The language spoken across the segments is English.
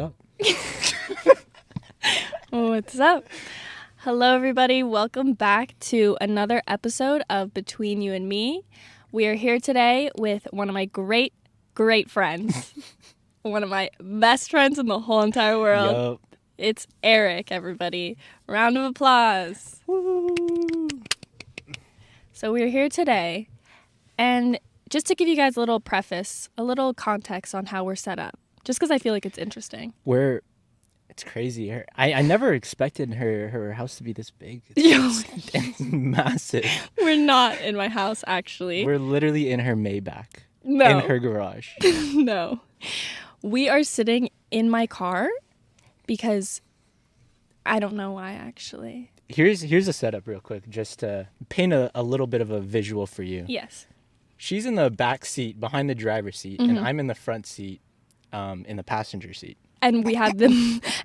up? What's up? Hello, everybody. Welcome back to another episode of Between You and Me. We are here today with one of my great friends. One of my best friends in the whole entire world. Yup. It's Eric, everybody. Round of applause. Woo. So we're here today, and just to give you guys a little preface, a little context on how we're set up, just because I feel like it's interesting. It's crazy. I never expected her house to be this big. Yo. It's massive. We're not in my house, actually. We're literally in her Maybach. No. In her garage. No. We are sitting in my car because I don't know why, actually. Here's a setup real quick, just to paint a little bit of a visual for you. Yes. She's in the back seat behind the driver's seat, Mm-hmm. and I'm in the front seat in the passenger seat. And we have the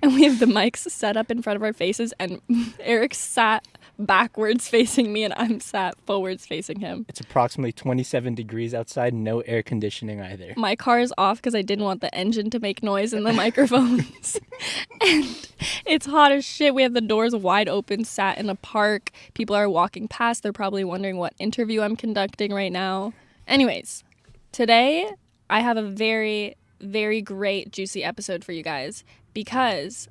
mics set up in front of our faces, and Eric sat backwards facing me, and I'm sat forwards facing him. It's approximately 27 degrees outside, no air conditioning either. My car is off because I didn't want the engine to make noise in the microphones. And it's hot as shit. We have the doors wide open, sat in a park. People are walking past. They're probably wondering what interview I'm conducting right now. Anyways, today I have a very, very great, juicy episode for you guys because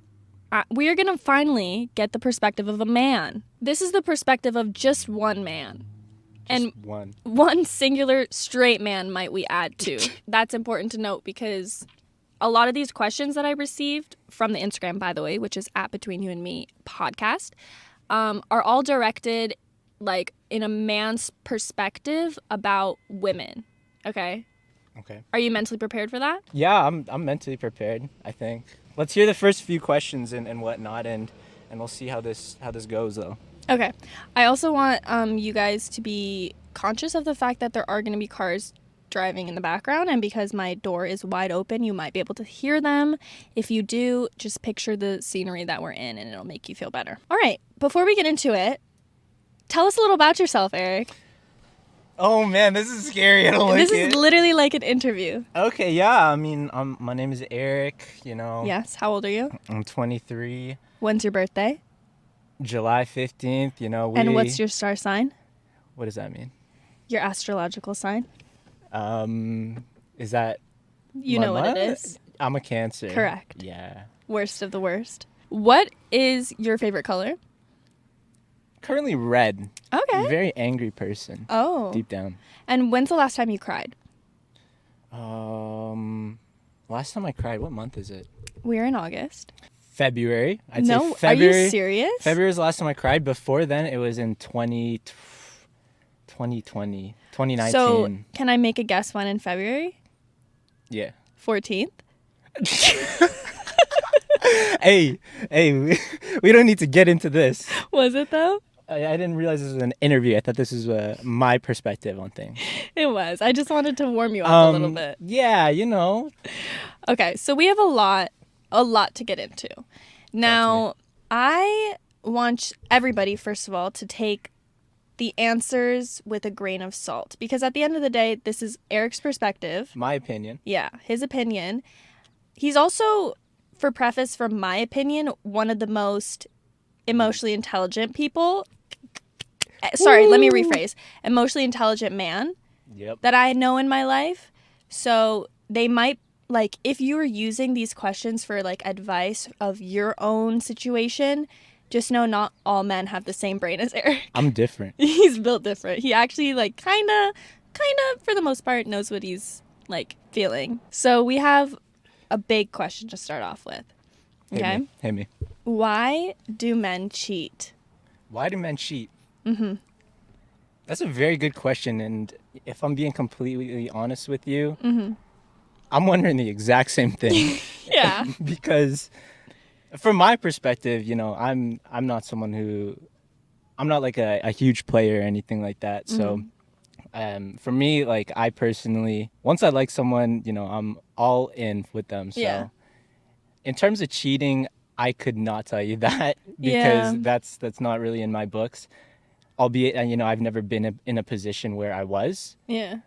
we are going to finally get the perspective of a man. This is the perspective of just one man. And one singular straight man, might we add to. That's important to note because a lot of these questions that I received from the Instagram, by the way, which is at Between You and Me podcast, are all directed like in a man's perspective about women. Okay? Okay. Are you mentally prepared for that? Yeah, I'm mentally prepared, I think. Let's hear the first few questions and whatnot, and we'll see how this goes, though. Okay. I also want you guys to be conscious of the fact that there are going to be cars driving in the background, and because my door is wide open, you might be able to hear them. If you do, just picture the scenery that we're in, and it'll make you feel better. All right. Before we get into it, tell us a little about yourself, Eric. Oh, man, this is scary. I don't like it. This is literally like an interview. Okay, yeah. I mean, my name is Eric, Yes. How old are you? I'm 23. When's your birthday? July 15th, And what's your star sign? What does that mean? Your astrological sign? Is that... You know what it is. I'm a Cancer. Correct. Yeah. Worst of the worst. What is your favorite color? Currently red. Okay. Very angry person. Oh. Deep down. And when's the last time you cried? Last time I cried, what month is it? We're in August. February. I'd No, say February. are you serious? February was the last time I cried. Before then, it was in 2019. So, can I make a guess when in February? Yeah. 14th? Hey, we don't need to get into this. Was it though? I didn't realize this was an interview. I thought this was my perspective on things. It was. I just wanted to warm you up a little bit. Yeah, Okay, so we have a lot to get into. Now, I want everybody, first of all, to take the answers with a grain of salt. Because at the end of the day, this is Eric's perspective. My opinion. Yeah, his opinion. He's also, for preface, from my opinion, one of the most emotionally intelligent people. Sorry, let me rephrase. Emotionally intelligent man that I know in my life. So they might, like, if you were using these questions for, like, advice of your own situation, just know not all men have the same brain as Eric. I'm different. He's built different. He actually, like, kind of, for the most part, knows what he's, like, feeling. So we have a big question to start off with. Okay? Hit me. Why do men cheat? Why do men cheat? Mm-hmm. That's a very good question, and if I'm being completely honest with you, I'm wondering the exact same thing. Yeah. Because from my perspective, I'm not someone who... I'm not like a huge player or anything like that, so... For me, like, I personally, once I like someone, I'm all in with them. So in terms of cheating, I could not tell you that because that's not really in my books. Albeit, I've never been in a position where I was. Yeah.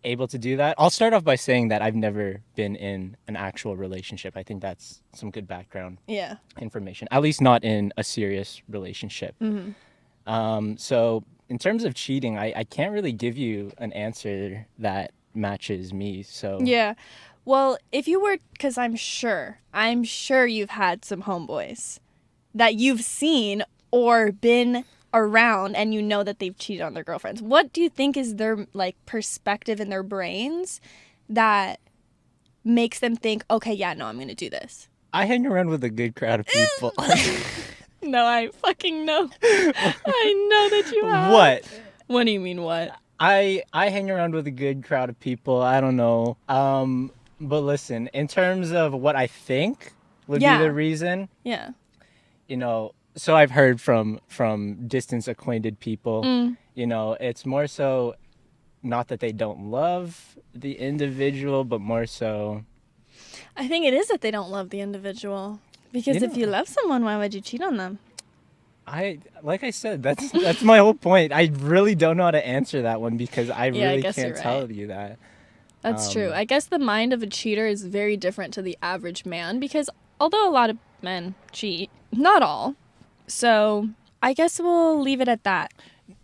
able to do that. I'll start off by saying that I've never been in an actual relationship. I think that's some good background Yeah. information, at least not in a serious relationship. So in terms of cheating, I can't really give you an answer that matches me. So Yeah. Well, if you were, because I'm sure you've had some homeboys that you've seen or been around and you know that they've cheated on their girlfriends. What do you think is their like perspective in their brains that makes them think, okay, yeah, no, I'm going to do this? I hang around with a good crowd of people. No, I fucking know. I know that you have. What? What do you mean what? I hang around with a good crowd of people. I don't know. But listen, in terms of what I think would be the reason, Yeah. you know, so I've heard from distance acquainted people, you know, it's more so not that they don't love the individual, but more so. I think it is that they don't love the individual. Because You if know- you love someone, why would you cheat on them? Like I said, that's my whole point. I really don't know how to answer that one because I Yeah, I really guess can't you're tell right. you that. That's true. I guess the mind of a cheater is very different to the average man because although a lot of men cheat, not all. So I guess we'll leave it at that.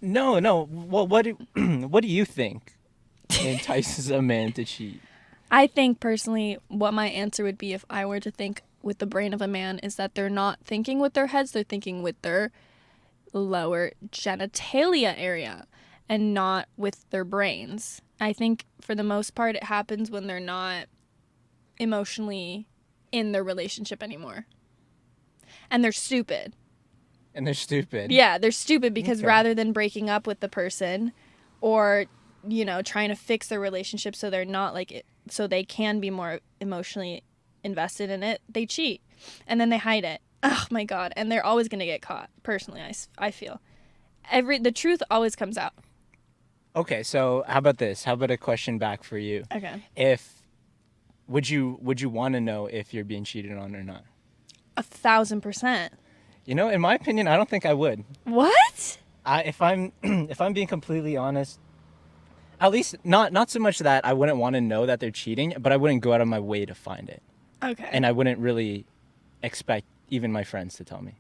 No. Well, what do you think entices a man to cheat? I think personally what my answer would be if I were to think with the brain of a man is that they're not thinking with their heads, they're thinking with their lower genitalia area and not with their brains. I think for the most part it happens when they're not emotionally in their relationship anymore. And they're stupid. And they're stupid. Yeah, they're stupid because Okay. rather than breaking up with the person or, you know, trying to fix their relationship so they're not like it, so they can be more emotionally invested in it, they cheat. And then they hide it. Oh my God. And they're always going to get caught. Personally, I feel. The truth always comes out. Okay, so how about this? How about a question back for you? Okay. Would you want to know if you're being cheated on or not? 1,000%. You know, in my opinion, I don't think I would. What? If I'm if I'm being completely honest, at least not so much that I wouldn't want to know that they're cheating, but I wouldn't go out of my way to find it. Okay. And I wouldn't really expect even my friends to tell me.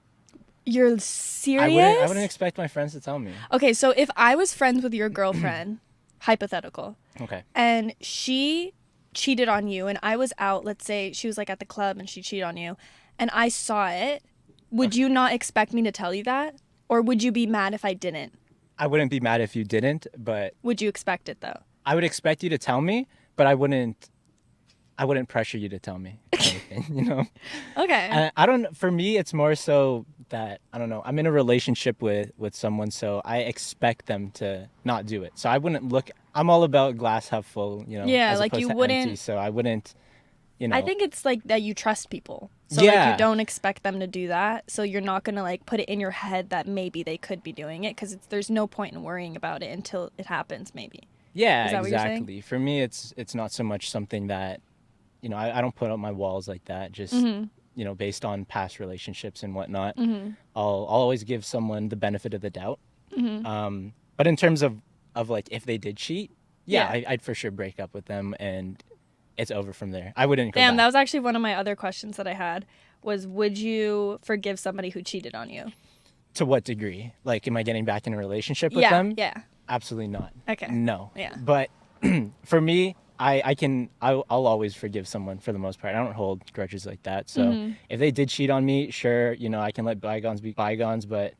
You're I serious? wouldn't expect my friends to tell me. Okay, so if I was friends with your girlfriend, hypothetical, Okay. and she cheated on you and I was out, let's say she was like at the club and she cheated on you and I saw it, would you not expect me to tell you that? Or would you be mad if I didn't? I wouldn't be mad if you didn't, but Would you expect it though? I would expect you to tell me, but I wouldn't pressure you to tell me anything, you know? Okay. I don't. For me, it's more so that I don't know. I'm in a relationship with someone, so I expect them to not do it. So I wouldn't look. I'm all about glass half full, you know. Yeah, as like opposed you to wouldn't- Empty, so I wouldn't. You know. I think it's like that you trust people. So like Yeah. you don't expect them to do that. So you're not going to like put it in your head that maybe they could be doing it because there's no point in worrying about it until it happens maybe. Yeah, Is that what you're saying? exactly. For me, it's not so much something that, you know, I don't put up my walls like that. Just Mm-hmm. you know, based on past relationships and whatnot. I'll always give someone the benefit of the doubt. Mm-hmm. But in terms of like if they did cheat, yeah, Yeah. I'd for sure break up with them and it's over from there. I wouldn't go Damn, that back. was actually one of my other questions that I had was would you forgive somebody who cheated on you? To what degree? Like, am I getting back in a relationship with Yeah, them? yeah. Absolutely not. Okay. No. Yeah. But for me, I'll always forgive someone for the most part. I don't hold grudges like that. So Mm-hmm. if they did cheat on me, sure, you know, I can let bygones be bygones. But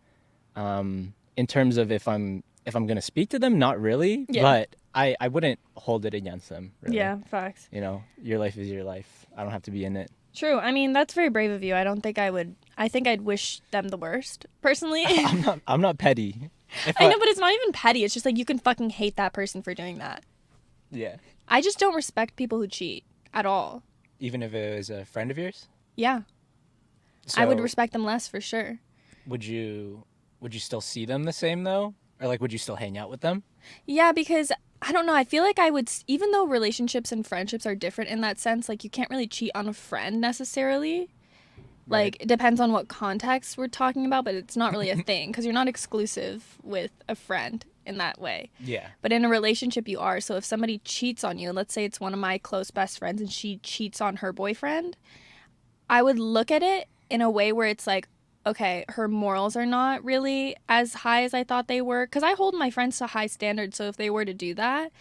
in terms of if I'm gonna speak to them, not really. Yeah. But I wouldn't hold it against them. Really. Yeah, facts. You know, your life is your life. I don't have to be in it. True. I mean, that's very brave of you. I don't think I would. I think I'd wish them the worst, personally. I'm not petty. If I know, but it's not even petty. It's just like you can fucking hate that person for doing that. Yeah. I just don't respect people who cheat at all. Even if it was a friend of yours. Yeah. I would So- respect them less for sure. Would you still see them the same though, or like would you still hang out with them? Yeah, because I don't know. I feel like I would, even though relationships and friendships are different in that sense, like you can't really cheat on a friend necessarily. Like it depends on what context we're talking about, but it's not really a thing because you're not exclusive with a friend in that way. Yeah. But in a relationship, you are. So if somebody cheats on you, let's say it's one of my close best friends and she cheats on her boyfriend, I would look at it in a way where it's like, okay, her morals are not really as high as I thought they were. Because I hold my friends to high standards. So if they were to do that,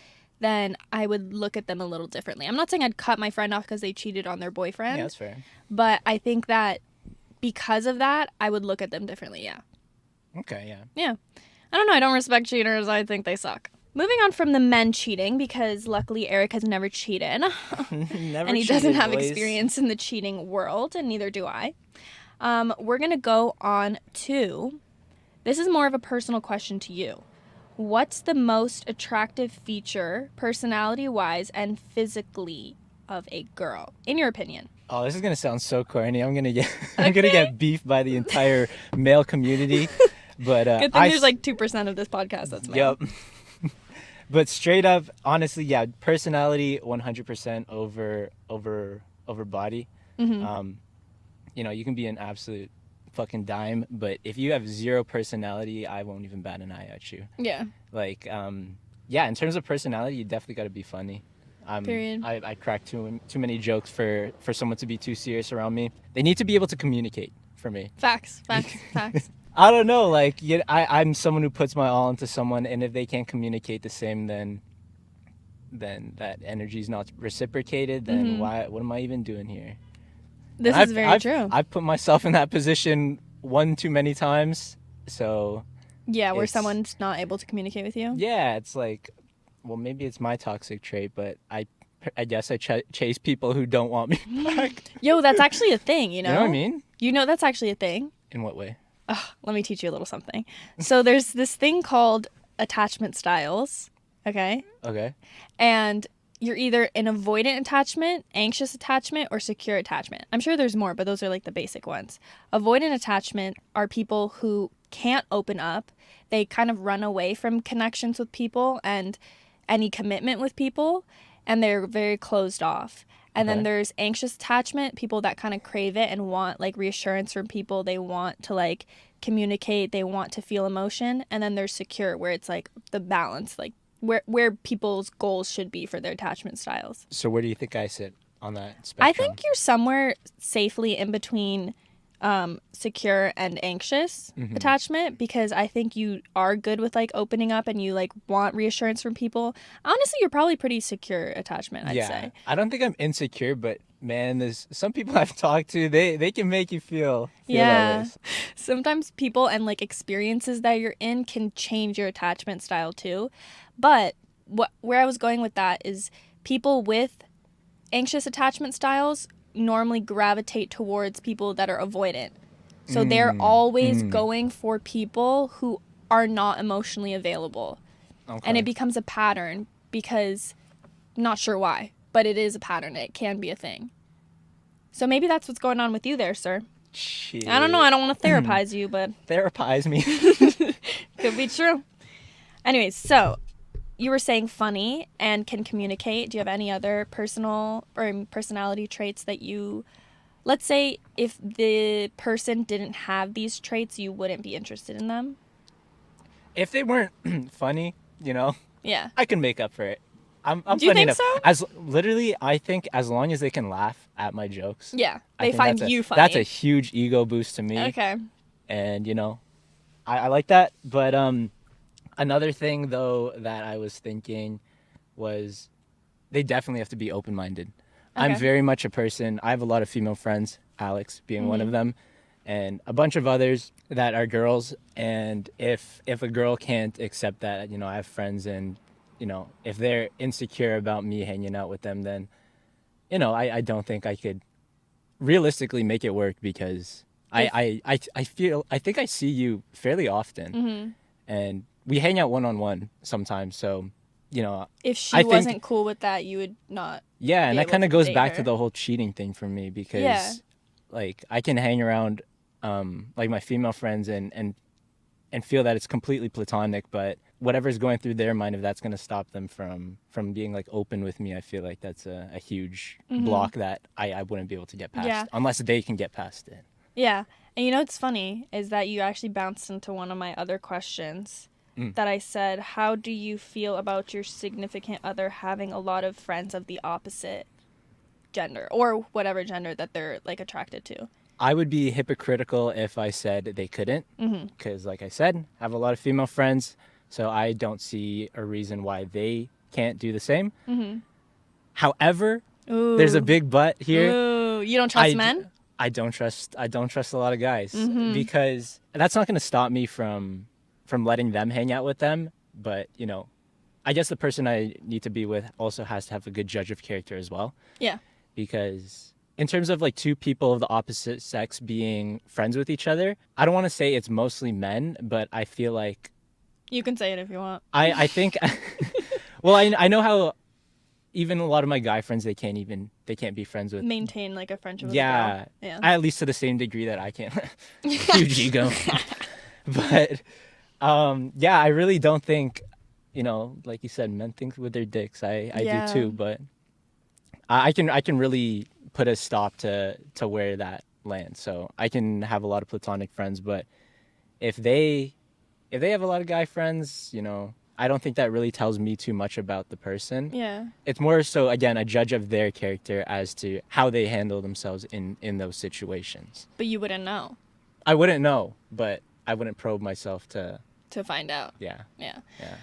then I would look at them a little differently. I'm not saying I'd cut my friend off because they cheated on their boyfriend. Yeah, that's fair. But I think that because of that, I would look at them differently, yeah. Okay, yeah. Yeah. I don't know. I don't respect cheaters. I think they suck. Moving on from the men cheating, because luckily Eric has never cheated. Never and he cheated, doesn't have boys. experience in the cheating world, and neither do I. We're going to go on to, this is more of a personal question to you. What's the most attractive feature, personality-wise and physically, of a girl, in your opinion? Oh, this is gonna sound so corny. I'm gonna get beefed by the entire male community. But Good thing there's like 2% of this podcast that's male. Yep. But straight up, honestly, yeah, personality 100% over body. Mm-hmm. You know, you can be an absolute fucking dime, but if you have zero personality, I won't even bat an eye at you. Yeah. Like, yeah, in terms of personality, you definitely got to be funny. Period. I crack too many jokes for someone to be too serious around me. They need to be able to communicate for me. Facts. I don't know, like, I'm someone who puts my all into someone, and if they can't communicate the same, then that energy's not reciprocated, then what am I even doing here? This is very true. I've put myself in that position one too many times, so... Yeah, where someone's not able to communicate with you? Yeah, it's like, well, maybe it's my toxic trait, but I guess I chase people who don't want me back. Yo, that's actually a thing, you know? You know what I mean? You know that's actually a thing. In what way? Let me teach you a little something. So there's this thing called attachment styles, okay? Okay. And you're either an avoidant attachment, anxious attachment, or secure attachment. I'm sure there's more, but those are like the basic ones. Avoidant attachment are people who can't open up. They kind of run away from connections with people and any commitment with people, and they're very closed off. And then there's anxious attachment, people that kind of crave it and want like reassurance from people. They want to like communicate, they want to feel emotion. And then there's secure, where it's like the balance, like where people's goals should be for their attachment styles. So where do you think I sit on that spectrum? I think you're somewhere safely in between secure and anxious attachment, because I think you are good with like opening up and you like want reassurance from people. Honestly, you're probably pretty secure attachment, I'd say. I don't think I'm insecure, but man, there's some people I've talked to, they can make you feel that way. Sometimes people and like experiences that you're in can change your attachment style too. But where I was going with that is people with anxious attachment styles normally gravitate towards people that are avoidant. So they're always going for people who are not emotionally available. Okay. And it becomes a pattern because, not sure why, but it is a pattern. It can be a thing. So maybe that's what's going on with you there, sir. Shit. I don't know. I don't want to therapize you, but... Therapize me. Could be true. Anyways, so you were saying funny and can communicate. Do you have any other personal or personality traits that you... Let's say if the person didn't have these traits, you wouldn't be interested in them? If they weren't funny, you know, Yeah. I can make up for it. I'm Do you funny think enough. so? Literally, I think as long as they can laugh at my jokes. Yeah. I They think find that's you a, funny. That's a huge ego boost to me. Okay. And, you know, I like that. But another thing, though, that I was thinking was they definitely have to be open-minded. Okay. I'm very much a person. I have a lot of female friends, Alex being one of them, and a bunch of others that are girls. And if a girl can't accept that, you know, I have friends, and, you know, if they're insecure about me hanging out with them, then, you know, I don't think I could realistically make it work, because I think I see you fairly often, and we hang out one-on-one sometimes. So, you know, if she wasn't cool with that, you would not. Yeah, and that kind of goes back to the whole cheating thing for me, because like I can hang around like my female friends and feel that it's completely platonic, but whatever's going through their mind, if that's going to stop them from being like open with me, I feel like that's a huge block that I wouldn't be able to get past unless they can get past it. Yeah. And you know what's funny is that you actually bounced into one of my other questions that I said, how do you feel about your significant other having a lot of friends of the opposite gender or whatever gender that they're like attracted to? I would be hypocritical if I said they couldn't, because like I said, I have a lot of female friends, so I don't see a reason why they can't do the same. However, there's a big but here. Ooh, you don't trust men? I don't trust a lot of guys because that's not going to stop me from letting them hang out with them. But, you know, I guess the person I need to be with also has to have a good judge of character as well. Yeah. Because in terms of like two people of the opposite sex being friends with each other, I don't want to say it's mostly men, but I feel like... You can say it if you want. I think... Well, I know how even a lot of my guy friends, they can't be friends with... Maintain like a friendship with a Yeah. girl. Yeah. At least to the same degree that I can. Huge ego. But, yeah, I really don't think, you know, like you said, men think with their dicks. I do too, but I can really put a stop to where that lands. So I can have a lot of platonic friends, but if they have a lot of guy friends, you know, I don't think that really tells me too much about the person. Yeah. It's more so, again, a judge of their character as to how they handle themselves in those situations. But you wouldn't know. I wouldn't know, but I wouldn't probe myself to find out. Yeah. Yeah. Yeah.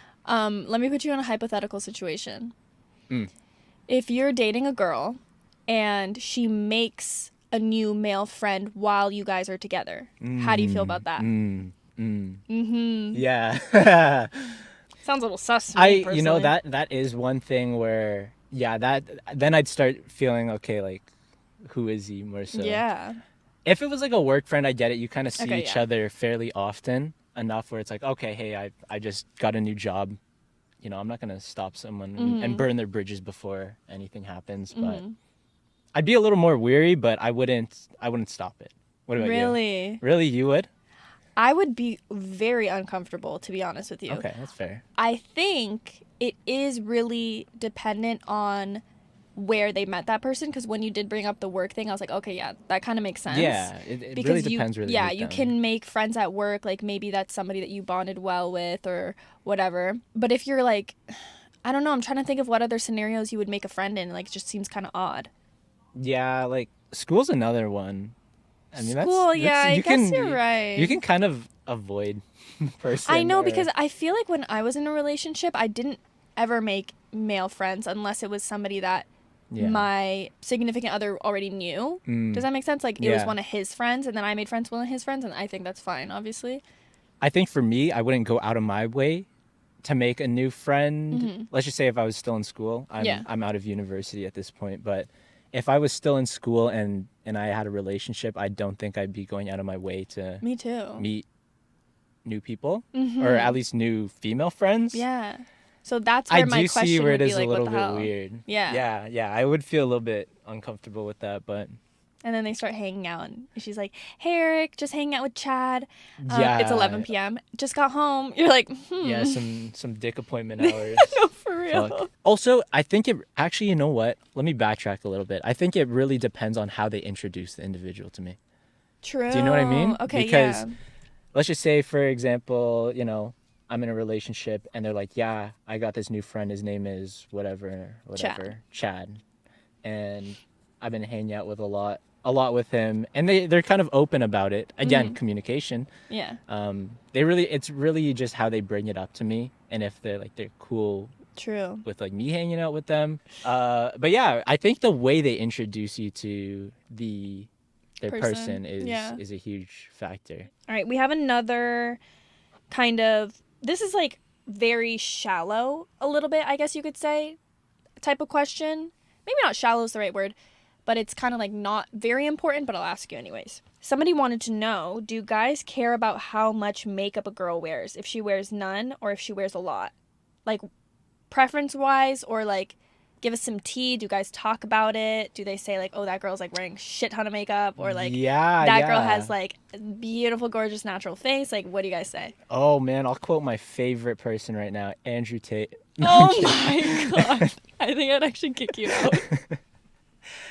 Let me put you in a hypothetical situation. Mm. If you're dating a girl and she makes a new male friend while you guys are together, how do you feel about that? Yeah. Sounds a little sus to me, you know, personally. that is one thing where, yeah, then I'd start feeling, okay, like, who is he more so? Yeah. If it was like a work friend, I get it. You kind of see Okay, each yeah. other fairly often enough where it's like, okay, hey, I just got a new job. You know, I'm not going to stop someone and burn their bridges before anything happens. But I'd be a little more weary, but I wouldn't stop it. What about you? Really? Really, you would? I would be very uncomfortable, to be honest with you. Okay, that's fair. I think it is really dependent on where they met that person, because when you did bring up the work thing, I was like, okay, yeah, that kind of makes sense. Yeah, it really depends where they yeah, meet you them. can make friends at work, like maybe that's somebody that you bonded well with or whatever. But if you're like, I don't know, I'm trying to think of what other scenarios you would make a friend in. Like, it just seems kind of odd. Yeah, like school's another one. I mean, School, yeah, I guess you're right. You can kind of avoid person. I know, or- because I feel like when I was in a relationship, I didn't ever make male friends unless it was somebody that Yeah. my significant other already knew. Does that make sense? Like, it was Yeah. one of his friends, and then I made friends with one of his friends, and I think that's fine, obviously. I think for me, I wouldn't go out of my way to make a new friend. Let's just say if I was still in school. I'm out of university at this point, but if I was still in school and I had a relationship, I don't think I'd be going out of my way to Me too. meet new people or at least new female friends. Yeah. So that's where I my do question see where would it be is like, a little what the bit hell? weird. Yeah. Yeah. I would feel a little bit uncomfortable with that, but And then they start hanging out, and she's like, "Hey, Eric, just hanging out with Chad. yeah, It's 11 p.m. Just got home." You're like, Yeah, some dick appointment hours. No, for real. Fuck. Also, I think it actually, you know what? Let me backtrack a little bit. I think it really depends on how they introduce the individual to me. True. Do you know what I mean? Okay, Because yeah. let's just say, for example, you know, I'm in a relationship and they're like, yeah, I got this new friend. His name is whatever, Chad. And I've been hanging out with a lot with him. And they're kind of open about it. Again, communication. Yeah. It's really just how they bring it up to me. And if they're cool True. with like me hanging out with them. But yeah, I think the way they introduce you to their person is a huge factor. All right, we have another kind of, this is like very shallow a little bit, I guess you could say, type of question. Maybe not shallow is the right word, but it's kind of like not very important, but I'll ask you anyways. Somebody wanted to know, do guys care about how much makeup a girl wears? If she wears none or if she wears a lot? Like, preference-wise, or like, give us some tea. Do guys talk about it? Do they say like, oh, that girl's like wearing shit ton of makeup, or like that girl has like a beautiful, gorgeous, natural face? Like, what do you guys say? Oh man, I'll quote my favorite person right now, Andrew Tate. No, Oh my god, I think I'd actually kick you out.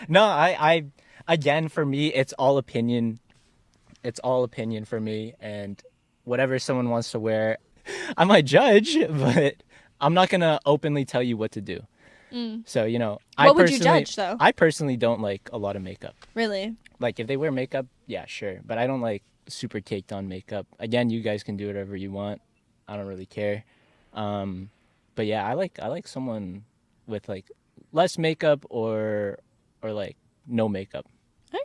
No, I again, for me, it's all opinion. It's all opinion for me, and whatever someone wants to wear. I might judge, but I'm not gonna openly tell you what to do. So What would you judge, though? I personally don't like a lot of makeup. Really? Like if they wear makeup, yeah, sure, but I don't like super caked on makeup. Again, you guys can do whatever you want. I don't really care. But yeah, I like someone with like less makeup or like no makeup. Okay.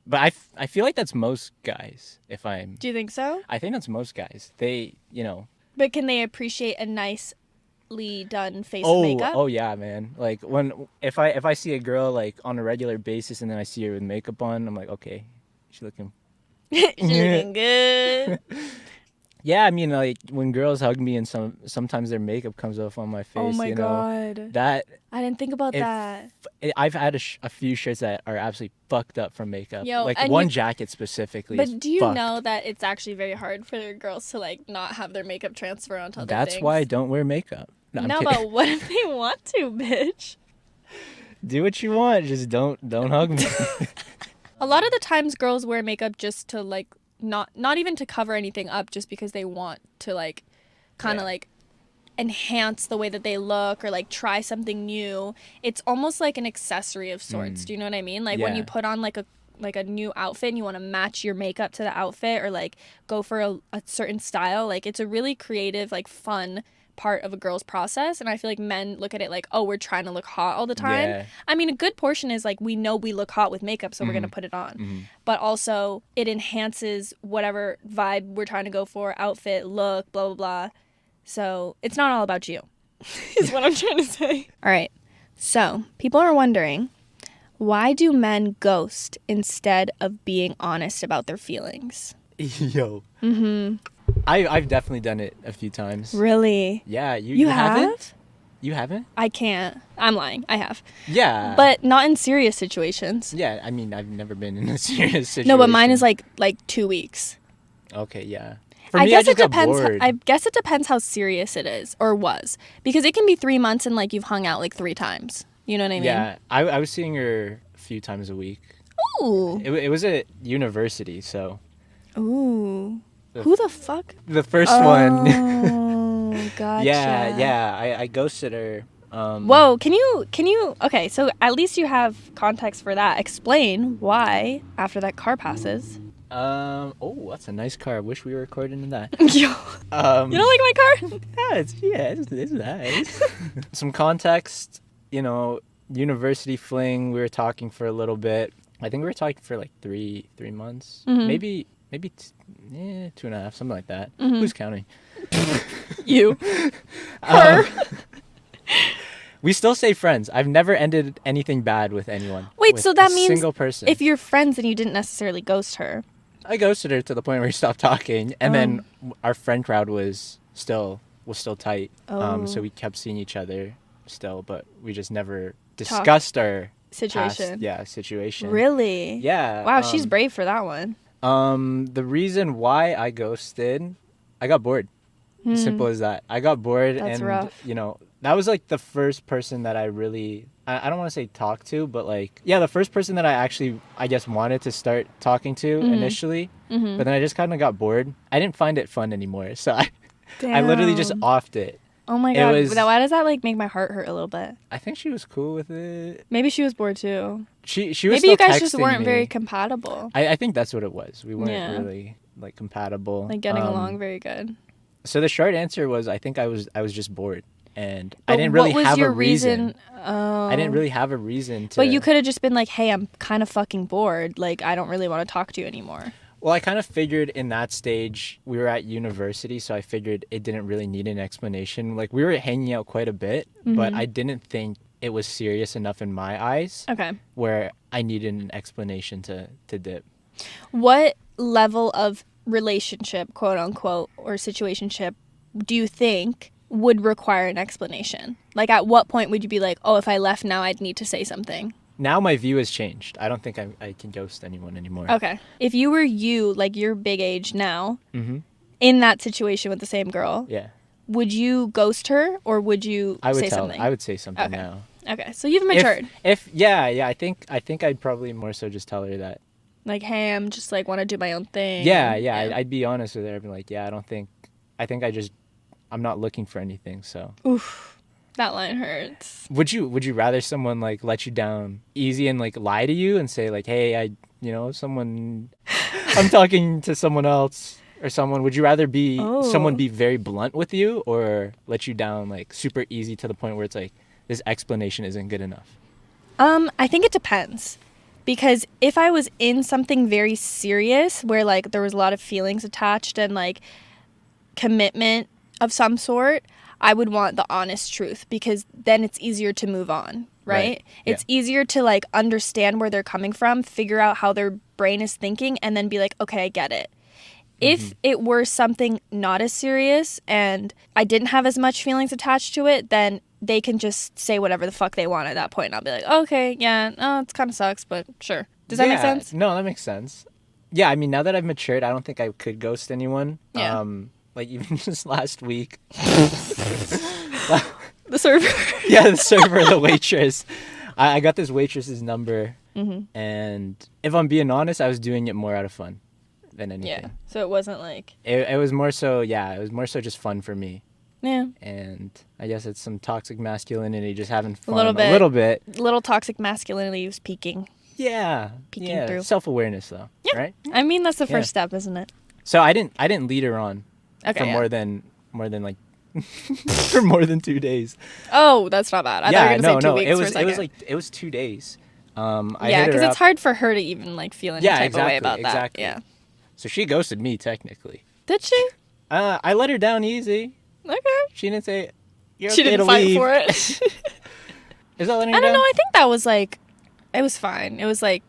But I feel like that's most guys. Do you think so? I think that's most guys. They, But can they appreciate a nicely done face of makeup? Oh yeah, man. Like if I see a girl like on a regular basis and then I see her with makeup on, I'm like, okay, she's looking. She's looking good. Yeah, I mean, like when girls hug me and sometimes their makeup comes off on my face. Oh my God. That I didn't think about that. I've had a few shirts that are absolutely fucked up from makeup. Yo, like and one jacket specifically. But do you fucked. know that it's actually very hard for girls to like not have their makeup transfer onto other That's things? why I don't wear makeup. No, I'm No, kidding. but what if they want to, bitch? Do what you want. Just don't hug me. A lot of the times girls wear makeup just to like not even to cover anything up, just because they want to like kind of like enhance the way that they look or like try something new. It's almost like an accessory of sorts. Do you know what I mean? Like when you put on like a new outfit and you want to match your makeup to the outfit or like go for a certain style, like it's a really creative, like fun part of a girl's process. And I feel like men look at it like, oh, we're trying to look hot all the time. Yeah. I mean, a good portion is like we know we look hot with makeup, so we're gonna put it on. But also it enhances whatever vibe we're trying to go for, outfit, look, blah blah blah. So it's not all about you is what I'm trying to say. All right, so people are wondering, why do men ghost instead of being honest about their feelings? Yo. I've definitely done it a few times. Really? Yeah, You haven't? have? You haven't? I can't. I'm lying. I have. Yeah. But not in serious situations. yeah, I mean, I've never been in a serious situation. No, but mine is like 2 weeks. Okay, yeah. For I me, guess I just it got depends. bored. I guess it depends how serious it is or was, because it can be 3 months and like you've hung out like 3 times. You know what I mean? Yeah, I was seeing her a few times a week. Ooh. It was at university, so Ooh. Who the fuck? the first one. Oh, gotcha. Yeah. I ghosted her. Whoa, can you okay, so at least you have context for that. Explain why after that car passes. Oh, that's a nice car. I wish we were recording in that. Yo, you Um, don't like my car? it's nice. Some context, university fling. We were talking for a little bit. I think we were talking for like three months, maybe 2.5, something like that. Who's counting? You. Her. We still stay friends. I've never ended anything bad with anyone. Wait, with so that a means single person. if you're friends and you didn't necessarily ghost her. I ghosted her to the point where we stopped talking, and then our friend crowd was still tight. So we kept seeing each other still, but we just never discussed our Situation. situation. Really? Yeah. Wow, she's brave for that one. The reason why I ghosted, I got bored. Simple as that. I got bored. That's and rough. that was like the first person that I really, I don't want to say talk to, but like, yeah, the first person that I guess wanted to start talking to initially, but then I just kind of got bored. I didn't find it fun anymore, so I literally just Damn. offed it. Oh my god. Why does that like make my heart hurt a little bit? I think she was cool with it. Maybe she was bored too. She was Maybe still you guys just texting weren't me. very compatible. I think that's what it was. We weren't Yeah. really like compatible. Like getting along very good. So the short answer was I think I was just bored, and But I didn't really what was have your a reason. Oh. I didn't really have a reason to. But you could have just been like, "Hey, I'm kind of fucking bored. Like, I don't really want to talk to you anymore." Well, I kind of figured in that stage we were at university, so I figured it didn't really need an explanation. Like we were hanging out quite a bit, but I didn't think it was serious enough in my eyes Okay. where I needed an explanation to dip. What level of relationship, quote unquote, or situationship do you think would require an explanation? Like, at what point would you be like, "Oh, if I left now, I'd need to say something"? Now my view has changed. I don't think I can ghost anyone anymore. Okay. If you were like your big age now, Mm-hmm. in that situation with the same girl, Yeah. would you ghost her or would you I would say tell. something? I would say something Okay. now. Okay, so you've matured. Yeah, I think I'd probably more so just tell her that. Like, hey, I'm just like want to do my own thing. Yeah. I'd be honest with her. I'd be like, yeah, I think I just I'm not looking for anything. So Oof. That line hurts. would you rather someone like let you down easy and like lie to you and say like, hey, someone, I'm talking to someone else or someone, would you rather be someone be very blunt with you or let you down like super easy to the point where it's like this explanation isn't good enough? I think it depends. Because if I was in something very serious where like there was a lot of feelings attached and like commitment of some sort, I would want the honest truth because then it's easier to move on, right? It's easier to like understand where they're coming from, figure out how their brain is thinking, and then be like, okay, I get it. If it were something not as serious and I didn't have as much feelings attached to it, then they can just say whatever the fuck they want at that point. And I'll be like, okay, yeah, it kind of sucks, but sure. Does that make sense? No, that makes sense. Yeah, I mean, now that I've matured, I don't think I could ghost anyone. Yeah. Like even just last week. The server. Yeah, the server, the waitress. I got this waitress's number, and if I'm being honest, I was doing it more out of fun than anything. Yeah, so it wasn't like... It was more so, it was more so just fun for me. Yeah. And I guess it's some toxic masculinity, just having fun. A little bit. A little bit. Little toxic masculinity was peaking. Yeah. Peeking through. Self-awareness, though. Yeah. Right? I mean, that's the first step, isn't it? So I didn't lead her on for more than like for more than 2 days. Oh, that's not bad. I thought you were gonna say 2 weeks. It was 2 days. Because it's hard for her to even like feel any type of way about that. Exactly. Yeah. So she ghosted me technically. Did she? I let her down easy. Okay. She didn't say you're She okay didn't to fight leave. for it. Is that letting her I don't down? know. I think that was like, it was fine. It was like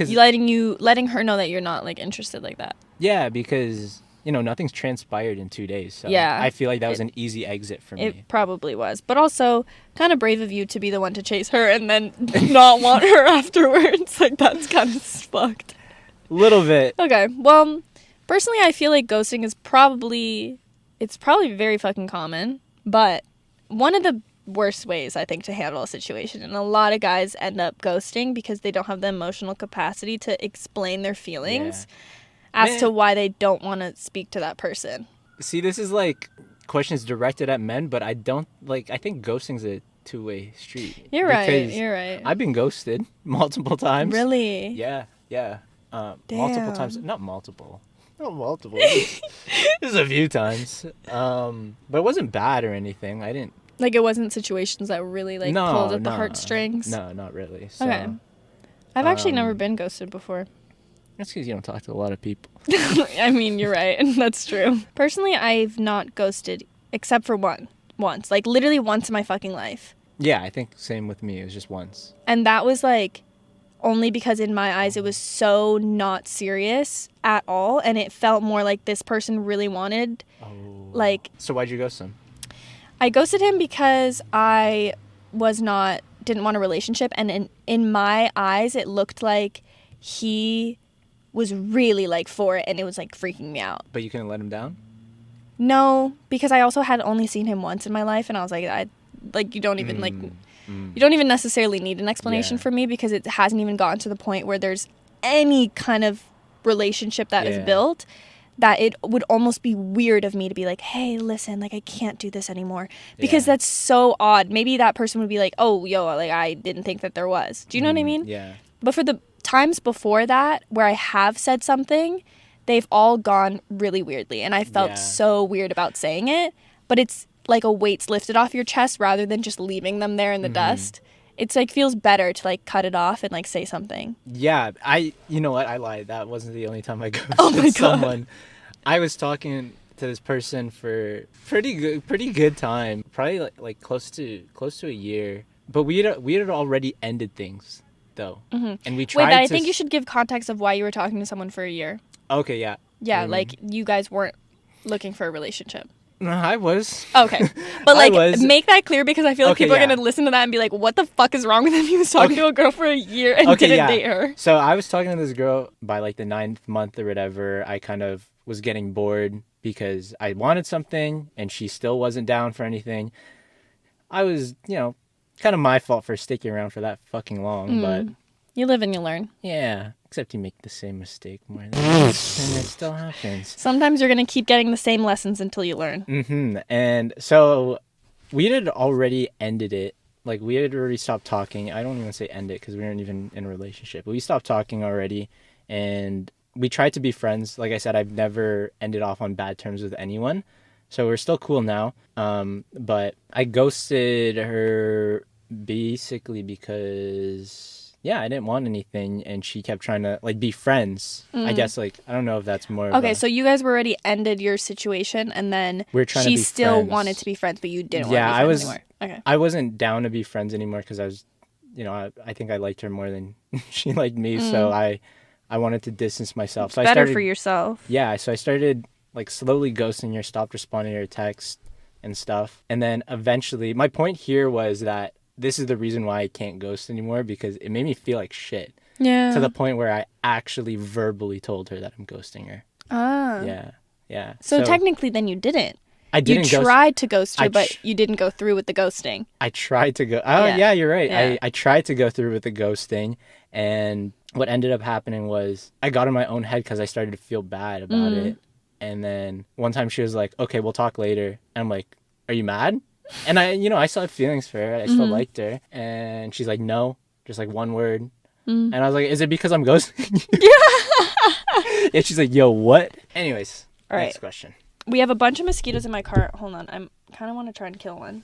letting her know that you're not like interested like that. Yeah, because nothing's transpired in 2 days. So Yeah. I feel like that was an easy exit for me. It probably was, but also kind of brave of you to be the one to chase her and then not want her afterwards. Like that's kind of fucked. Little bit. Okay. Well, personally, I feel like ghosting is probably very fucking common, but one of the worst ways I think to handle a situation, and a lot of guys end up ghosting because they don't have the emotional capacity to explain their feelings as to why they don't want to speak to that person. See, this is like questions directed at men, but I think ghosting's a two-way street. You're right. I've been ghosted multiple times. Really? Yeah. Multiple times. Not multiple. Just a few times. But it wasn't bad or anything. I didn't. Like it wasn't situations that really like pulled at the heartstrings? No, not really. So, okay. I've actually never been ghosted before. That's because you don't talk to a lot of people. I mean, you're right. That's true. Personally, I've not ghosted except for once. Like literally once in my fucking life. Yeah, I think same with me. It was just once. And that was like only because in my eyes it was so not serious at all, and it felt more like this person really wanted So why'd you ghost him? I ghosted him because I didn't want a relationship, and in my eyes it looked like he was really like for it, and it was like freaking me out. But you couldn't let him down? No, because I also had only seen him once in my life, and I was like, you don't even you don't even necessarily need an explanation for me, because it hasn't even gotten to the point where there's any kind of relationship that is built, that it would almost be weird of me to be like, hey, listen, like I can't do this anymore, because that's so odd. Maybe that person would be like, oh, yo, like I didn't think that there was. Do you know what I mean? Yeah. But for the times before that where I have said something, they've all gone really weirdly, and I felt so weird about saying it, but it's like a weight's lifted off your chest rather than just leaving them there in the dust. It's like feels better to like cut it off and like say something. Yeah, you know what? I lied. That wasn't the only time I ghosted someone. I was talking to this person for pretty good time, probably like close to a year. But we had already ended things though, and we tried. Wait, I think you should give context of why you were talking to someone for a year. Okay, yeah. Yeah, like you guys weren't looking for a relationship. No, I was. Okay. But like make that clear, because I feel like people are going to listen to that and be like, what the fuck is wrong with him? He was talking to a girl for a year and didn't date her. So I was talking to this girl by like the 9th month or whatever. I kind of was getting bored because I wanted something and she still wasn't down for anything. I was, kind of my fault for sticking around for that fucking long, but You live and you learn. Yeah, except you make the same mistake more than once, and it still happens. Sometimes you're going to keep getting the same lessons until you learn. And so we had already ended it. Like, we had already stopped talking. I don't even say end it because we weren't even in a relationship. But we stopped talking already, and we tried to be friends. Like I said, I've never ended off on bad terms with anyone. So we're still cool now. But I ghosted her basically because, yeah, I didn't want anything. And she kept trying to, like, be friends. I guess, like, I don't know if that's more Okay, of so you guys were already ended your situation, and then We're trying to she be still friends. wanted to be friends, but you didn't Yeah, want I to be was- friends anymore. Okay. I wasn't down to be friends anymore because I was, I think I liked her more than she liked me. So I wanted to distance myself. So I Better started, for yourself. Yeah, so I started like slowly ghosting her, stopped responding to her text and stuff. And then eventually, my point here was that this is the reason why I can't ghost anymore because it made me feel like shit Yeah. to the point where I actually verbally told her that I'm ghosting her. Ah. Yeah. So technically, then you didn't. I didn't You ghost. tried to ghost her, I but tr- you didn't go through with the ghosting. I tried to go. Oh, Yeah. yeah, you're right. Yeah. I tried to go through with the ghosting, and what ended up happening was I got in my own head because I started to feel bad about it. And then one time she was like, "Okay, we'll talk later." And I'm like, "Are you mad?" And I still had feelings for her. I still liked her. And she's like, "No," just like one word. And I was like, "Is it because I'm ghosting you?" Yeah. And she's like, "Yo, what?" Anyways, All right. next question. We have a bunch of mosquitoes in my car. Hold on. I'm kind of want to try and kill one.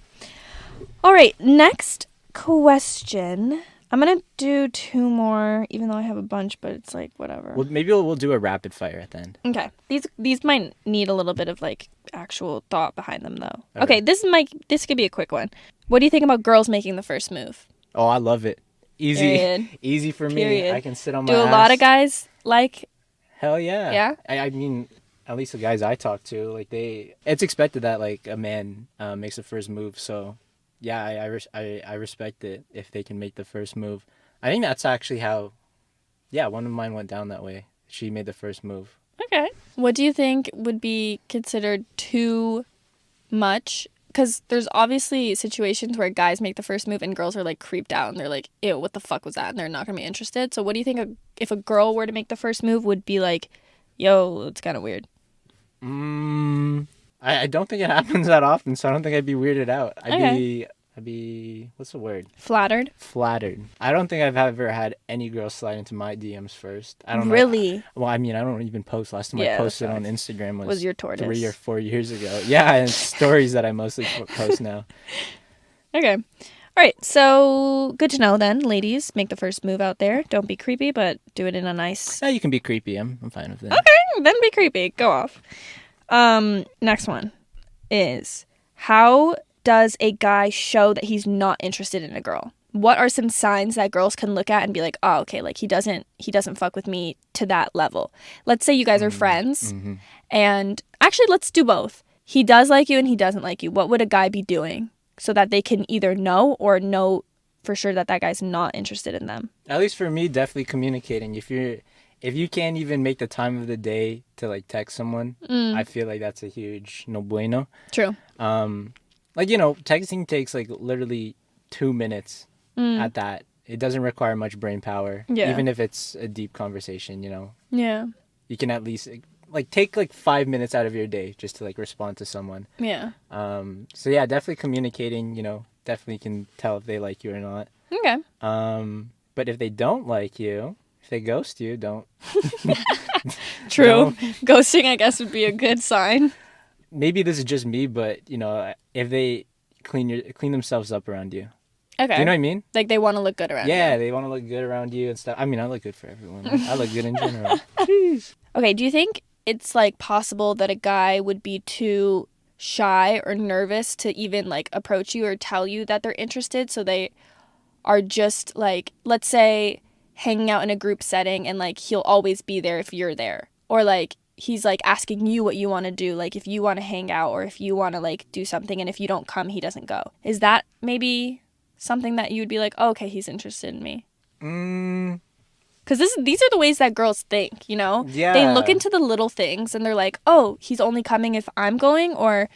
All right. Next question. I'm going to do 2 more, even though I have a bunch, but it's like whatever. Well, maybe we'll do a rapid fire at the end. Okay. These might need a little bit of like actual thought behind them though. Okay. Okay, this could be a quick one. What do you think about girls making the first move? Oh, I love it. Easy, Period. easy for me. Period. I can sit on my Do a ass. lot of guys like Hell yeah. Yeah? I mean, at least the guys I talk to, like it's expected that like a man makes the first move. So, yeah, I respect it if they can make the first move. I think that's actually how, yeah, one of mine went down that way. She made the first move. Okay. What do you think would be considered too much? Because there's obviously situations where guys make the first move and girls are like creeped out and they're like, ew, what the fuck was that? And they're not going to be interested. So what do you think if a girl were to make the first move would be like, yo, it's kind of weird? I don't think it happens that often, so I don't think I'd be weirded out. Okay. I'd be, what's the word? Flattered? Flattered. I don't think I've ever had any girl slide into my DMs first. I don't know. Really? Well, I mean, I don't even post. Last time Yeah, I posted that's on right. Instagram Was your tortoise. 3 or 4 years ago. Yeah, and stories that I mostly post now. Okay. All right. So good to know then, ladies. Make the first move out there. Don't be creepy, but do it in a nice. Yeah, you can be creepy. I'm fine with that. Okay, then be creepy. Go off. Next one is how does a guy show that he's not interested in a girl? What are some signs that girls can look at and be like, oh, okay, like he doesn't fuck with me to that level? Let's say you guys are friends, and actually, let's do both. He does like you and he doesn't like you. What would a guy be doing so that they can either know or know for sure that that guy's not interested in them? At least for me, definitely communicating. If you can't even make the time of the day to like text someone, I feel like that's a huge no bueno. True. Like, texting takes like literally 2 minutes at that. It doesn't require much brain power. Yeah. Even if it's a deep conversation, Yeah. you can at least like take like 5 minutes out of your day just to like respond to someone. Yeah. So yeah, definitely communicating, definitely can tell if they like you or not. Okay. But if they don't like you, if they ghost you, don't. True. Ghosting, I guess, would be a good sign. Maybe this is just me, but if they clean themselves up around you. Okay. Do you know what I mean? Like they want to look good around Yeah, you. they want to look good around you and stuff. I mean, I look good for everyone. I look good in general. Jeez. Okay, do you think it's like possible that a guy would be too shy or nervous to even like approach you or tell you that they're interested, so they are just like, let's say, hanging out in a group setting and like he'll always be there if you're there, or like he's like asking you what you want to do, like if you want to hang out or if you want to like do something, and if you don't come he doesn't go? Is that maybe something that you would be like, oh, okay, he's interested in me? Because these are the ways that girls think, Yeah. They look into the little things and they're like, oh, he's only coming if I'm going, or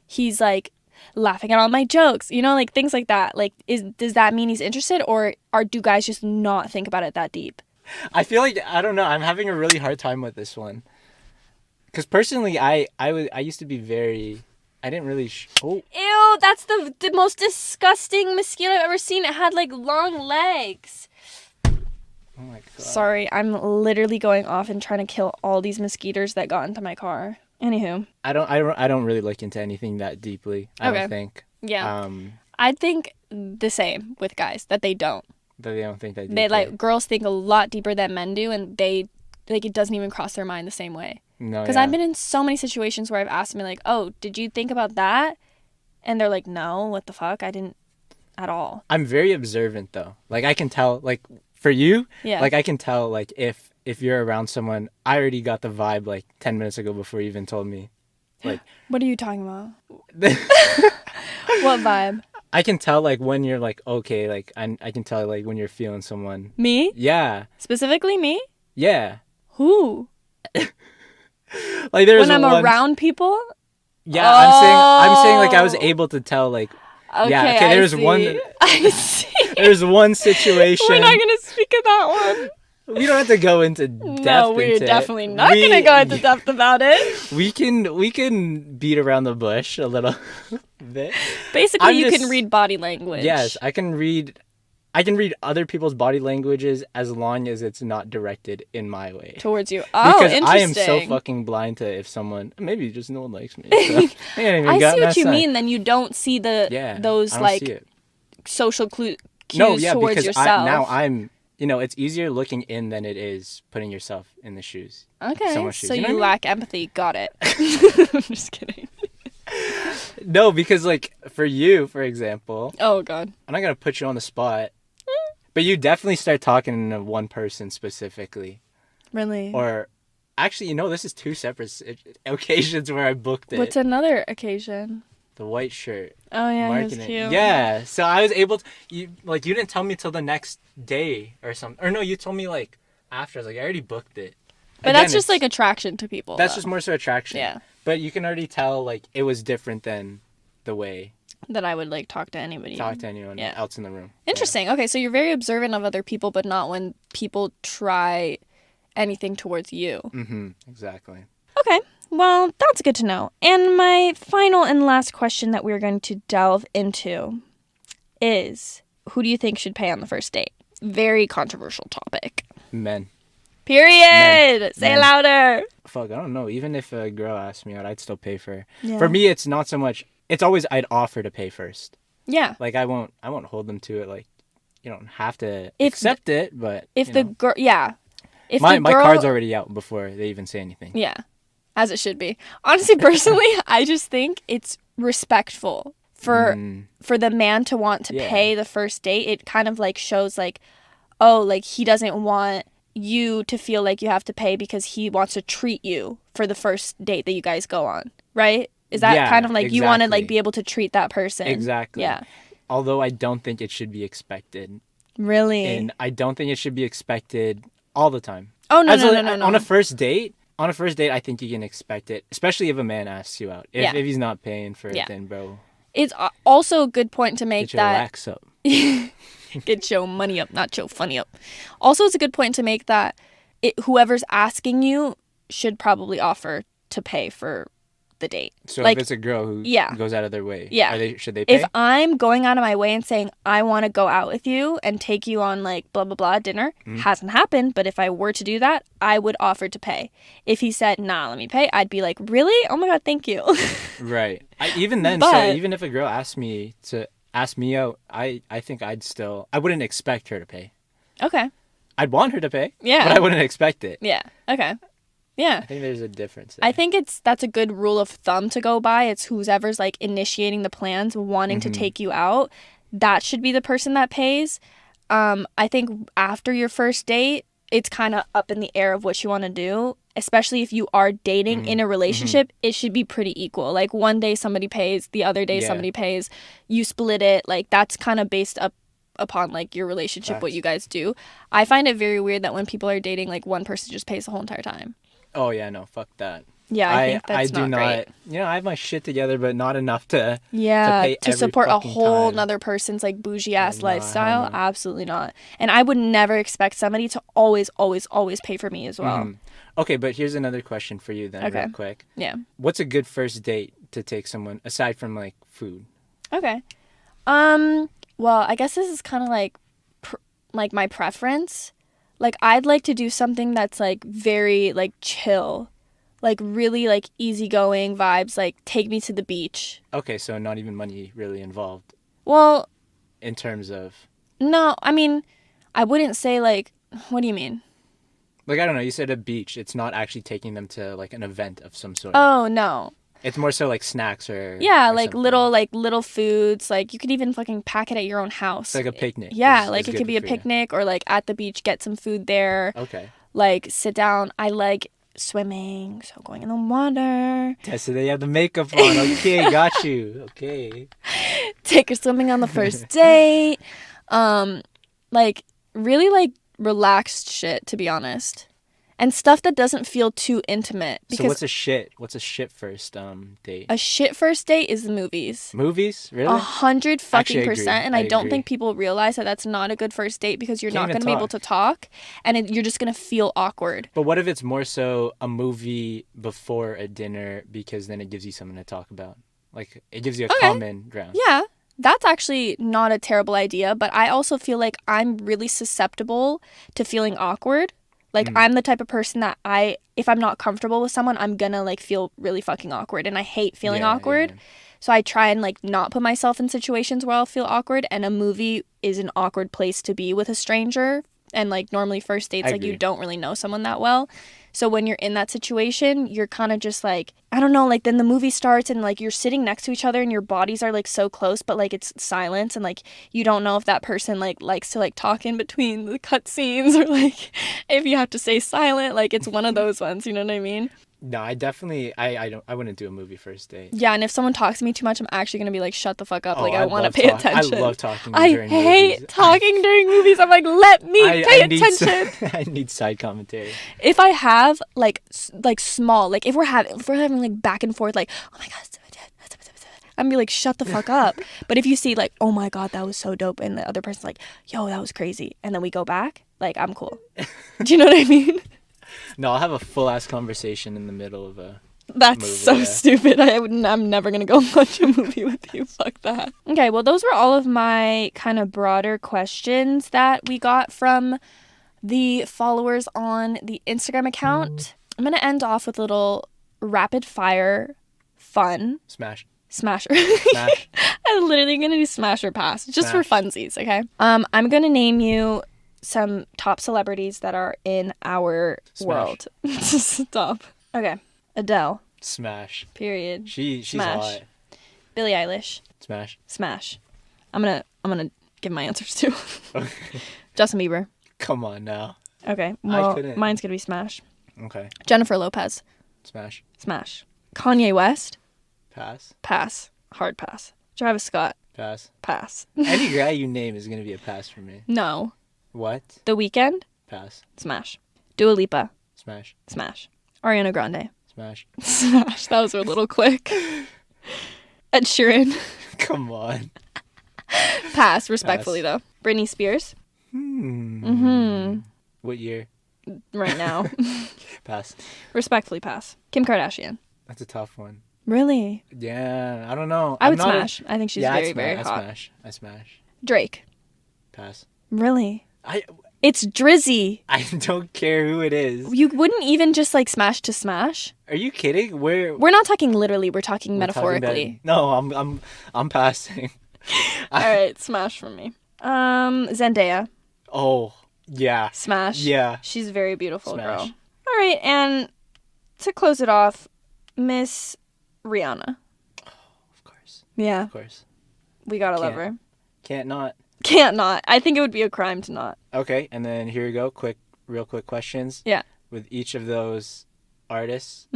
he's like, laughing at all my jokes, you know, like things like that. Like, does that mean he's interested, or do guys just not think about it that deep? I feel like, I don't know, I'm having a really hard time with this one. Because personally, I used to be very, I didn't really, Ew, that's the most disgusting mosquito I've ever seen. It had like long legs. Oh my God. Sorry, I'm literally going off and trying to kill all these mosquitoes that got into my car. Anywho. I don't really look into anything that deeply, I Okay. don't think. Yeah. I think the same with guys, that they don't. That they don't think that deeply. They like, girls think a lot deeper than men do, and they, like, it doesn't even cross their mind the same way. No, Because I've been in so many situations where I've asked them, like, oh, did you think about that? And they're like, no, what the fuck? I didn't at all. I'm very observant, though. Like, I can tell, like, for you, Yeah. like, I can tell, like, if you're around someone, I already got the vibe, like, 10 minutes ago before you even told me. Like, What are you talking about? What vibe? I can tell, like, when you're, like, okay, like, I can tell, like, when you're feeling someone. Me? Yeah. Specifically me? Yeah. Who? Like, there's When I'm one... around people? Yeah, I'm saying, like, I was able to tell, like, Okay, yeah, okay, I there's see. one... I see. There's one situation... We're not going to speak of that one. We don't have to go into depth. No, we're into definitely not going to go into depth about it. We can beat around the bush a little bit. Basically, I'm you just- can read body language. Yes, I can read other people's body languages as long as it's not directed in my way. Towards you. Oh, Because interesting. I am so fucking blind to if someone, maybe just no one likes me. So, I ain't even I got see no what you sign. mean. Then you don't see Yeah, those I don't like see it. social cues No, yeah, towards because yourself. now I'm, it's easier looking in than it is putting yourself in the shoes. Okay, someone's shoes. so You know you what I mean? lack empathy. Got it. I'm just kidding. No, because like for you, for example, Oh God. I'm not gonna put you on the spot, but you definitely start talking to one person specifically, Really? or actually, this is two separate occasions where I booked it. What's another occasion? The white shirt. Oh yeah, he was Marketing. cute. Yeah, so I was able to. You didn't tell me till the next day or something, or no, you told me like after. I was like, I already booked it. But Again, that's just it's- like attraction to people. That's though. just more so attraction. Yeah. But you can already tell like it was different than the way that I would like talk to anybody. talk to anyone Yeah. else in the room. Interesting. Okay, so you're very observant of other people, but not when people try anything towards you. Yeah. Mm-hmm. Exactly. Okay, well, that's good to know. And my final and last question that we're going to delve into is, who do you think should pay on the first date? Very controversial topic. Men. Period! Men. Say Men. louder! Fuck, I don't know. Even if a girl asked me out, I'd still pay for her. Yeah. For me, it's not so much. It's always I'd offer to pay first. Yeah. Like I won't hold them to it. Like you don't have to If accept it, but If you the know. girl, yeah. If my the girl, card's already out before they even say anything. yeah, as it should be. Honestly, personally, I just think it's respectful for the man to want to Yeah. pay the first date. It kind of like shows like, oh, like he doesn't want you to feel like you have to pay because he wants to treat you for the first date that you guys go on, right? Is that Yeah, kind of like you want to like exactly. be able to treat that person? Exactly. Yeah. Although I don't think it should be expected, Really? and I don't think it should be expected all the time. Oh no, As no, a- no, no, no. On a first date, I think you can expect it, especially if a man asks you out. If, Yeah. if he's not paying for it, Yeah. then bro, It's also a good point to make get your that racks up. get your money up, not your funny up. Also, it's a good point to make that whoever's asking you should probably offer to pay for the date. So like, if it's a girl who yeah. goes out of their way, Yeah. should they pay? If I'm going out of my way and saying I want to go out with you and take you on like blah blah blah dinner, hasn't happened, but if I were to do that, I would offer to pay. If he said, "Nah, let me pay," I'd be like, "Really? Oh my god, thank you." Right. Even then, But- so even if a girl asked me out, I think I wouldn't expect her to pay. Okay. I'd want her to pay. Yeah. But I wouldn't expect it. Yeah. Okay. Yeah. I think there's a difference there. I think that's a good rule of thumb to go by. It's whoever's like initiating the plans, wanting to take you out, that should be the person that pays. I think after your first date, it's kind of up in the air of what you want to do. Especially if you are dating in a relationship, it should be pretty equal. Like one day somebody pays, the other day Yeah. somebody pays. You split it. Like that's kind of based upon like your relationship, what Facts. you guys do. I find it very weird that when people are dating, like one person just pays the whole entire time. Oh yeah, no, fuck that. Yeah, I think that's do not great. You know, I have my shit together, but not enough to Yeah, pay to every support a fucking whole time. nother person's like bougie ass No, hell lifestyle. no. Absolutely not. And I would never expect somebody to always, always, always pay for me as well. Mhm. Okay, but here's another question for you then, Okay. real quick. Yeah. What's a good first date to take someone aside from like food? Okay. Well, I guess this is kind of like like my preference. Like I'd like to do something that's like very like chill. Like really like easygoing vibes, like take me to the beach. Okay, so not even money really involved Well, in terms of no, I mean, I wouldn't say like what do you mean? like I don't know, you said a beach. It's not actually taking them to like an event of some sort. Oh, no. It's more so like snacks Yeah, or like something. little foods. Like you could even fucking pack it at your own house. It's like a picnic. Yeah, is like it good could be a for you. picnic or like at the beach, get some food there. Okay. Like sit down. I like swimming, so going in the water. Tessa, they have the makeup on. Okay, got you. Okay. Take her swimming on the first date. Like really like relaxed shit, to be honest. And stuff that doesn't feel too intimate. So Because what's a shit? What's a shit first date? a shit first date is the movies. Movies? Really? 100 fucking Actually, I agree. percent. And I I don't agree. think people realize that that's not a good first date because you're Can't not even going to be able to talk and you're just going to feel awkward. But what if it's more so a movie before a dinner because then it gives you something to talk about? Like it gives you a common ground. Yeah, that's actually not a terrible idea. But I also feel like I'm really susceptible to feeling awkward. Like I'm the type of person that if I'm not comfortable with someone, I'm gonna like feel really fucking awkward, and I hate feeling Yeah, awkward. yeah. So I try and like not put myself in situations where I'll feel awkward, and a movie is an awkward place to be with a stranger. And like normally first dates, I like you agree. don't really know someone that well. So when you're in that situation, you're kind of just like, I don't know, like then the movie starts and like you're sitting next to each other and your bodies are like so close, but like it's silence and like you don't know if that person like likes to like talk in between the cut scenes or like if you have to stay silent, like it's one of those ones, you know what I mean? No, I definitely I wouldn't do a movie first date. Yeah, and if someone talks to me too much, I'm actually gonna be like, shut the fuck up. Like I want to love pay talk- attention. I love talking I during hate movies. talking during movies. I'm like, let me pay I need attention. I need side commentary. If I have like small, like if we're having like back and forth, like oh my god, I'm be like shut the fuck up. But if you see like oh my god that was so dope, and the other person's like yo that was crazy, and then we go back, like I'm cool. Do you know what I mean? No, I'll have a full ass conversation in the middle of a. That's Movie, so yeah. stupid. I'm never gonna go watch a movie with you. Fuck that. Okay, well those were all of my kind of broader questions that we got from the followers on the Instagram account. I'm gonna end off with a little rapid fire fun Smash. smasher. Smash. I'm literally gonna do smash or pass just for Smash. funsies, okay? I'm gonna name you some top celebrities that are in our Smash. world. Stop. Okay. Adele. Smash. Period. She's Smash. hot. Billie Eilish. Smash. Smash. I'm gonna give my answers too. Justin Bieber. Come on now. Okay. Well, couldn't. mine's gonna be Smash. Okay. Jennifer Lopez. Smash. Smash. Kanye West. Pass. Pass. Hard pass. Travis Scott. Pass. Pass. Any guy you name is gonna be a pass for me. No. What? The Weeknd. Pass. Smash. Dua Lipa. Smash. Smash. Ariana Grande. Smash. Smash. That was a little quick. Ed Sheeran. Come on. Pass. Respectfully though. Britney Spears. What year? Right now. Pass. Respectfully pass. Kim Kardashian. That's a tough one. Really? Yeah, I don't know. I would I'm not smash. I think she's yeah, very, I'd very smash. hot. I smash. Drake. Pass. Really? I It's Drizzy. don't care who it is. You wouldn't even just like smash to smash? Are you kidding? We're We're not talking literally, we're talking talking about- metaphorically. No, I'm passing. All right, smash from me. Zendaya. Oh, yeah. Smash. Yeah. She's a very beautiful Smash. girl. All right, and to close it off, Miss Rihanna. Of course. Yeah, Of course. we gotta love Can't. her. Can't not. Can't not. I think it would be a crime to not. Okay, and then here you go. Real quick questions. Yeah. With each of those artists,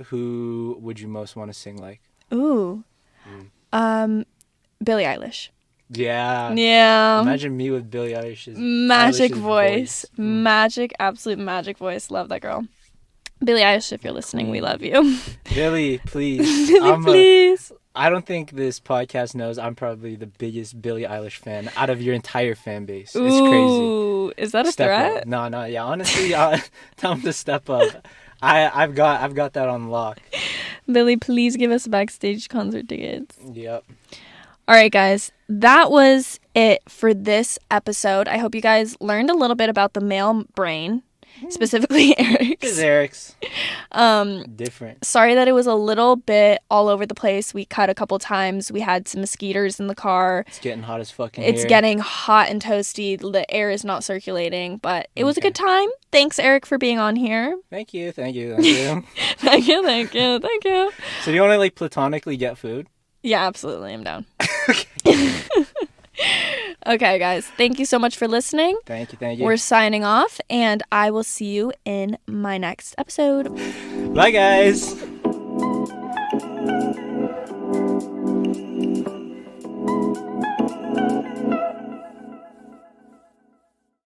who would you most want to sing like? Ooh. Billie Eilish. Yeah. Yeah. Imagine me with Billie Eilish's Magic Eilish's voice. Magic, absolute magic voice. Love that girl. Billie Eilish, if you're listening, we love you. Billie, please. Billie, please. I don't think this podcast knows I'm probably the biggest Billie Eilish fan out of your entire fan base. It's crazy. Ooh, is that a Step threat? up. No, yeah. Honestly, tell him to step up. I've got that on lock. Billie, please give us backstage concert tickets. Yep. All right, guys. That was it for this episode. I hope you guys learned a little bit about the male brain, specifically Eric's. It's Eric's. Different. Sorry that it was a little bit all over the place. We cut a couple times. We had some mosquitoes in the car. It's getting hot as fucking It's here. getting hot and toasty. The air is not circulating, but it was a good time. Thanks, Eric, for being on here. Thank you. Thank you. So do you want to like platonically get food? Yeah, absolutely. I'm down. Okay, guys. Thank you so much for listening. Thank you. We're signing off, and I will see you in my next episode. Bye, guys.